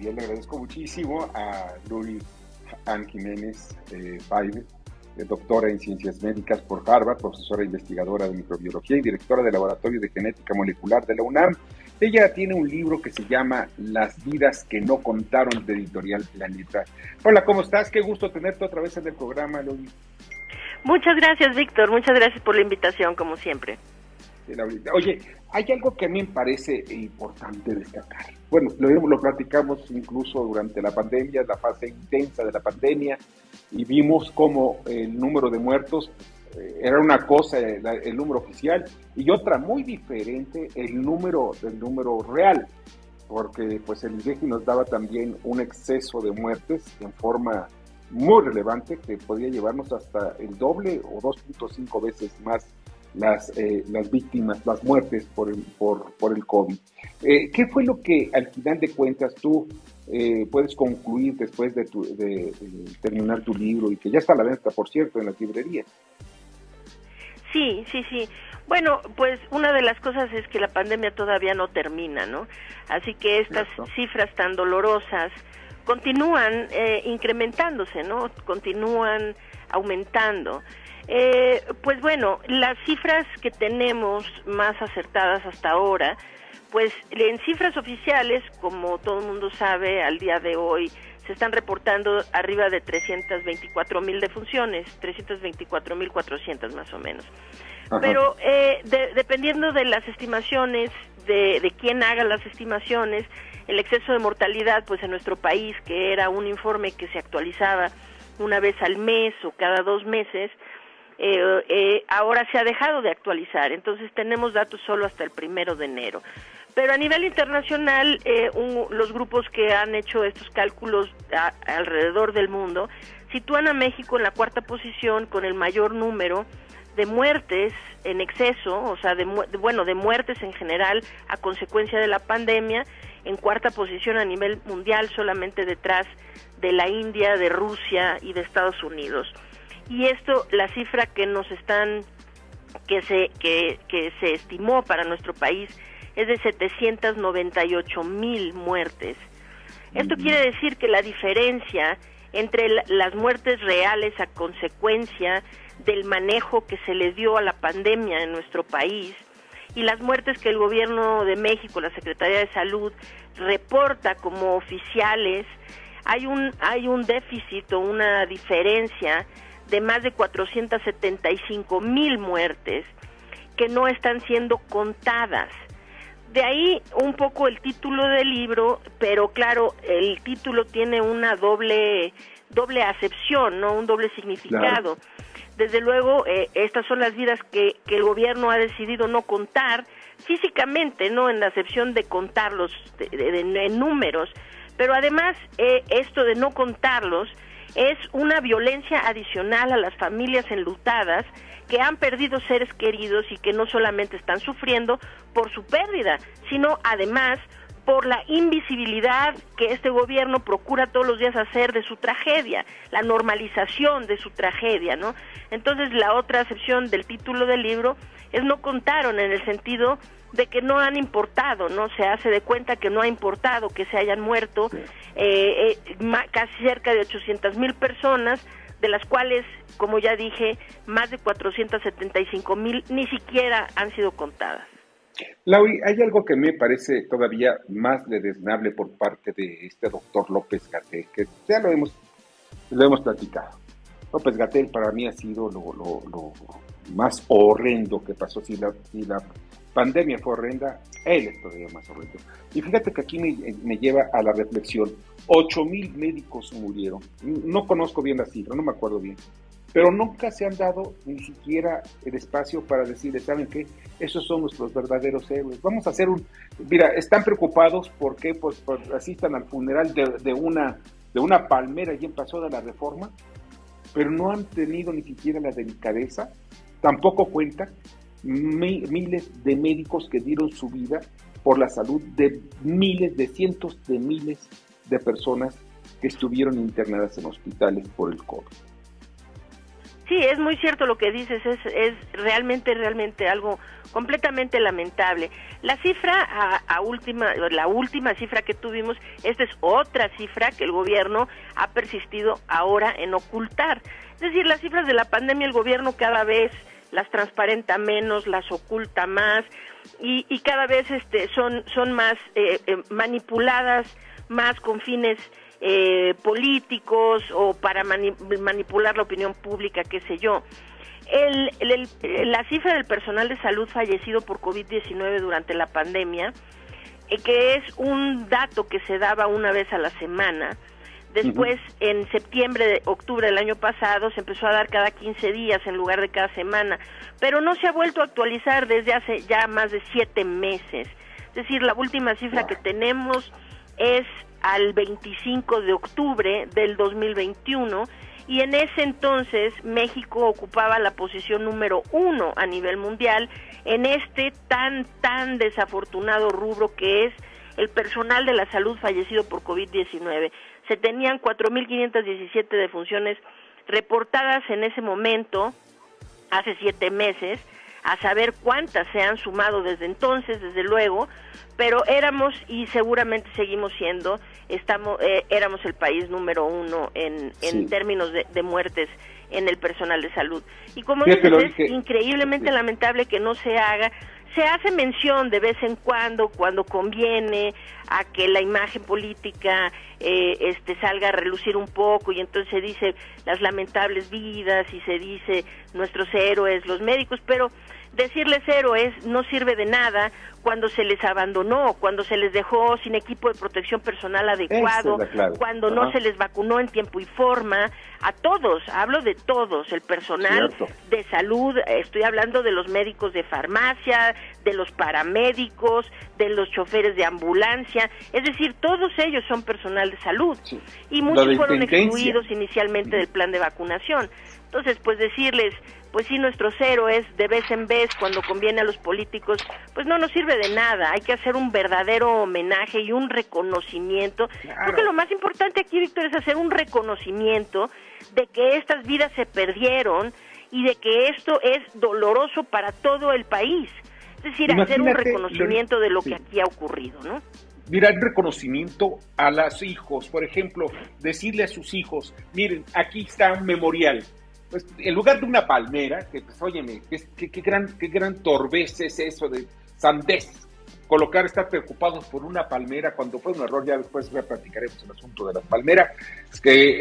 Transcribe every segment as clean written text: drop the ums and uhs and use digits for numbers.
Yo le agradezco muchísimo a Luri Ann Jiménez Paive, doctora en Ciencias Médicas por Harvard, profesora investigadora de microbiología y directora del Laboratorio de Genética Molecular de la UNAM. Ella tiene un libro que se llama Las vidas que no contaron, de Editorial Planeta. Hola, ¿cómo estás? Qué gusto tenerte otra vez en el programa, Luri. Muchas gracias, Víctor. Muchas gracias por la invitación, como siempre. Oye, hay algo que a mí me parece importante destacar. Bueno, lo platicamos incluso durante la pandemia, la fase intensa de la pandemia, y vimos cómo el número de muertos era una cosa, el número oficial, y otra muy diferente, el número real, porque pues el INEGI nos daba también un exceso de muertes en forma muy relevante que podía llevarnos hasta el doble o 2.5 veces más las víctimas, las muertes por el COVID. ¿Qué fue lo que al final de cuentas tú puedes concluir después de terminar tu libro, y que ya está a la venta, por cierto, en las librerías? Sí. Bueno, pues una de las cosas es que la pandemia todavía no termina, ¿no? Así que estas cifras tan dolorosas continúan incrementándose, ¿no? Continúan aumentando. Pues bueno, las cifras que tenemos más acertadas hasta ahora, pues en cifras oficiales, como todo el mundo sabe, al día de hoy se están reportando arriba de 324,000 defunciones, 324,400 más o menos. Ajá. Pero dependiendo de las estimaciones, de quién haga las estimaciones, el exceso de mortalidad, pues en nuestro país, que era un informe que se actualizaba una vez al mes o cada 2 meses, ahora se ha dejado de actualizar, entonces tenemos datos solo hasta el 1 de enero. Pero a nivel internacional, los grupos que han hecho estos cálculos alrededor del mundo sitúan a México en la 4ª posición con el mayor número de muertes en exceso, o sea, de muertes en general a consecuencia de la pandemia, en 4ª posición a nivel mundial, solamente detrás de la India, de Rusia y de Estados Unidos. Y esto, la cifra que se estimó para nuestro país es de 798,000 muertes. Esto quiere decir que la diferencia entre las muertes reales a consecuencia del manejo que se le dio a la pandemia en nuestro país y las muertes que el Gobierno de México, la Secretaría de Salud, reporta como oficiales, hay un déficit o una diferencia de más de 475,000 muertes que no están siendo contadas. De ahí un poco el título del libro, pero claro, el título tiene una doble acepción, ¿no? Un doble significado. Claro. Desde luego, estas son las vidas que el gobierno ha decidido no contar físicamente, no en la acepción de contarlos en números, pero además esto de no contarlos es una violencia adicional a las familias enlutadas que han perdido seres queridos y que no solamente están sufriendo por su pérdida, sino además por la invisibilidad que este gobierno procura todos los días hacer de su tragedia, la normalización de su tragedia, ¿no? Entonces, la otra acepción del título del libro es no contaron, en el sentido de que no han importado, ¿no? Se hace de cuenta que no ha importado que se hayan muerto casi cerca de 800,000 personas, de las cuales, como ya dije, más de 475,000 ni siquiera han sido contadas. Lauri, hay algo que me parece todavía más deleznable por parte de este doctor López-Gatell, que ya lo hemos platicado. López-Gatell para mí ha sido lo más horrendo que pasó. Si la pandemia fue horrenda, él es todavía más horrendo. Y fíjate que aquí me lleva a la reflexión. 8,000 médicos murieron. No conozco bien la cifra, no me acuerdo bien. Pero nunca se han dado ni siquiera el espacio para decirles, ¿saben qué? Esos son nuestros verdaderos héroes. Vamos a hacer Mira, están preocupados porque pues asistan al funeral de una palmera y en Paso de la Reforma, pero no han tenido ni siquiera la delicadeza, tampoco cuentan miles de médicos que dieron su vida por la salud de cientos de miles de personas que estuvieron internadas en hospitales por el COVID. Sí, es muy cierto lo que dices, es realmente algo completamente lamentable. La cifra la última cifra que tuvimos, esta es otra cifra que el gobierno ha persistido ahora en ocultar. Es decir, las cifras de la pandemia el gobierno cada vez las transparenta menos, las oculta más y cada vez son más manipuladas, más con fines políticos o para manipular la opinión pública, qué sé yo. La cifra del personal de salud fallecido por COVID-19 durante la pandemia, que es un dato que se daba una vez a la semana. Después, en octubre del año pasado, se empezó a dar cada 15 días en lugar de cada semana, pero no se ha vuelto a actualizar desde hace ya más de 7 meses. Es decir, la última cifra que tenemos es al 25 de octubre del 2021, y en ese entonces México ocupaba la posición número 1 a nivel mundial en este tan desafortunado rubro que es el personal de la salud fallecido por COVID-19. Se tenían 4.517 defunciones reportadas en ese momento, hace 7 meses, a saber cuántas se han sumado desde entonces, desde luego, pero éramos y seguramente seguimos siendo, éramos el país número 1 en términos de muertes en el personal de salud. Y como dices, es increíblemente lamentable que no se haga. Se hace mención de vez en cuando conviene, a que la imagen política salga a relucir un poco, y entonces se dice las lamentables vidas y se dice nuestros héroes, los médicos, pero decirles héroes no sirve de nada cuando se les abandonó, cuando se les dejó sin equipo de protección personal adecuado, cuando no se les vacunó en tiempo y forma. A todos, hablo de todos, el personal de salud, estoy hablando de los médicos de farmacia, de los paramédicos, de los choferes de ambulancia, es decir, todos ellos son personal de salud, y muchos fueron excluidos inicialmente del plan de vacunación. Entonces, pues decirles, pues sí, nuestros héroes, de vez en vez, cuando conviene a los políticos, pues no nos sirve de nada. Hay que hacer un verdadero homenaje y un reconocimiento. Creo que lo más importante aquí, Víctor, es hacer un reconocimiento de que estas vidas se perdieron y de que esto es doloroso para todo el país. Es decir, hacer un reconocimiento de lo que aquí ha ocurrido, ¿no? Mira, el reconocimiento a los hijos, por ejemplo, decirle a sus hijos, miren, aquí está un memorial. Pues, en lugar de una palmera, que pues, óyeme, qué gran torbez es eso de sandez, estar preocupados por una palmera cuando fue un error. Ya después platicaremos el asunto de la palmera,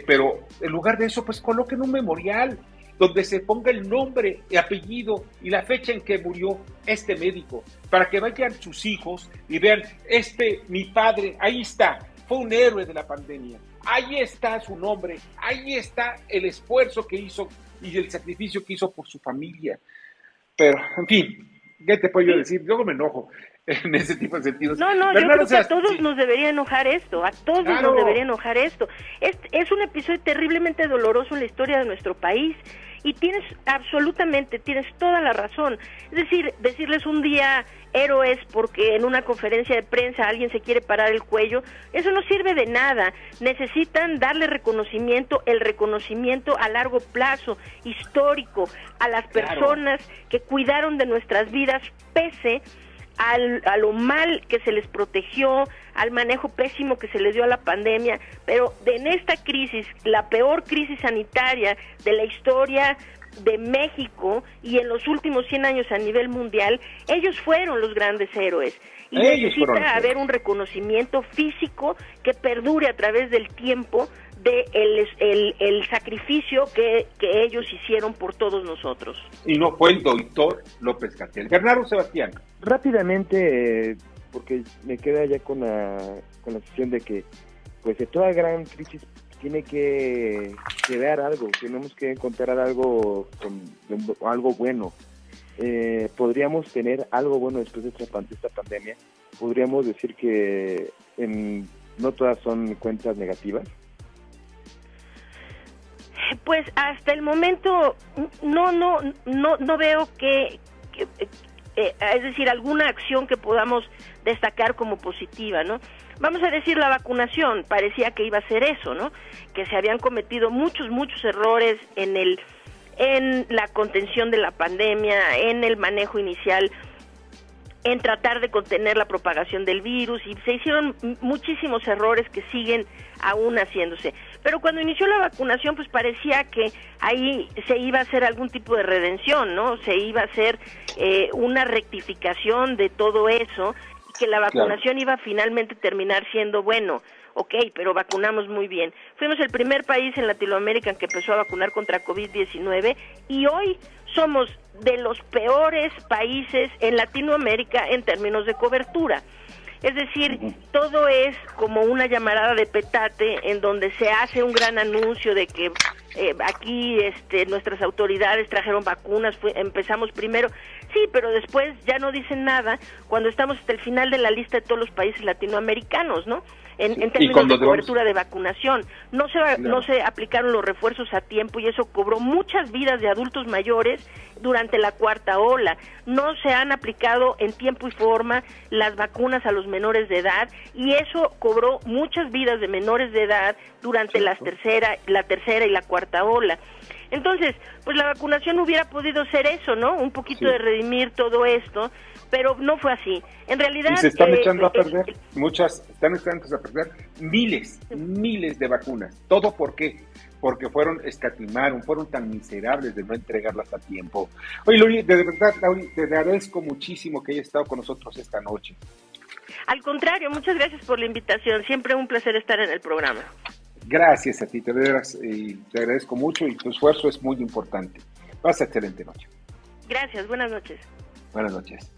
pero en lugar de eso, pues coloquen un memorial donde se ponga el nombre, el apellido y la fecha en que murió este médico, para que vayan sus hijos y vean, mi padre, ahí está, fue un héroe de la pandemia. Ahí está su nombre, ahí está el esfuerzo que hizo y el sacrificio que hizo por su familia. Pero, en fin, ¿qué te puedo decir? Yo me enojo en ese tipo de sentidos. No, yo creo que a todos nos debería enojar esto, nos debería enojar esto. Es un episodio terriblemente doloroso en la historia de nuestro país, y tienes toda la razón. Es decir, decirles un día héroes porque en una conferencia de prensa alguien se quiere parar el cuello, eso no sirve de nada. Necesitan darle el reconocimiento a largo plazo, histórico, a las personas que cuidaron de nuestras vidas pese a lo mal que se les protegió, al manejo pésimo que se les dio a la pandemia, pero en esta crisis, la peor crisis sanitaria de la historia de México y en los últimos 100 años a nivel mundial, ellos fueron los grandes héroes. Y necesita haber un reconocimiento físico que perdure a través del tiempo de el sacrificio que ellos hicieron por todos nosotros. Y no fue el doctor López-Gatell. Bernardo Sebastián. Rápidamente, porque me queda ya con la sensación de que pues de toda gran crisis tiene que quedar algo, tenemos que encontrar algo bueno. Podríamos tener algo bueno después de esta pandemia. Podríamos decir que no todas son cuentas negativas. Pues hasta el momento no veo que es decir, alguna acción que podamos destacar como positiva, ¿no? Vamos a decir, la vacunación parecía que iba a ser eso, ¿no? Que se habían cometido muchos errores en en la contención de la pandemia, en el manejo inicial, en tratar de contener la propagación del virus, y se hicieron muchísimos errores que siguen aún haciéndose. Pero cuando inició la vacunación, pues parecía que ahí se iba a hacer algún tipo de redención, ¿no? Se iba a hacer una rectificación de todo eso, y que la vacunación iba a finalmente terminar siendo, bueno, ok, pero vacunamos muy bien. Fuimos el primer país en Latinoamérica que empezó a vacunar contra COVID-19, y hoy somos de los peores países en Latinoamérica en términos de cobertura. Es decir, todo es como una llamarada de petate en donde se hace un gran anuncio de que aquí nuestras autoridades trajeron vacunas, empezamos primero. Sí, pero después ya no dicen nada cuando estamos hasta el final de la lista de todos los países latinoamericanos, ¿no? En términos de cobertura de vacunación. No se aplicaron los refuerzos a tiempo, y eso cobró muchas vidas de adultos mayores durante la cuarta ola. No se han aplicado en tiempo y forma las vacunas a los menores de edad, y eso cobró muchas vidas de menores de edad durante la tercera y la cuarta ola. Entonces, pues la vacunación hubiera podido ser eso, ¿no? Un poquito de redimir todo esto, pero no fue así. En realidad... Y se están echando a perder, están echando a perder miles de vacunas. ¿Todo por qué? Porque fueron tan miserables de no entregarlas a tiempo. Oye, Lauri, de verdad, Lauri, te agradezco muchísimo que hayas estado con nosotros esta noche. Al contrario, muchas gracias por la invitación. Siempre un placer estar en el programa. Gracias a ti, te agradezco mucho, y tu esfuerzo es muy importante. Pasa excelente noche. Gracias, buenas noches. Buenas noches.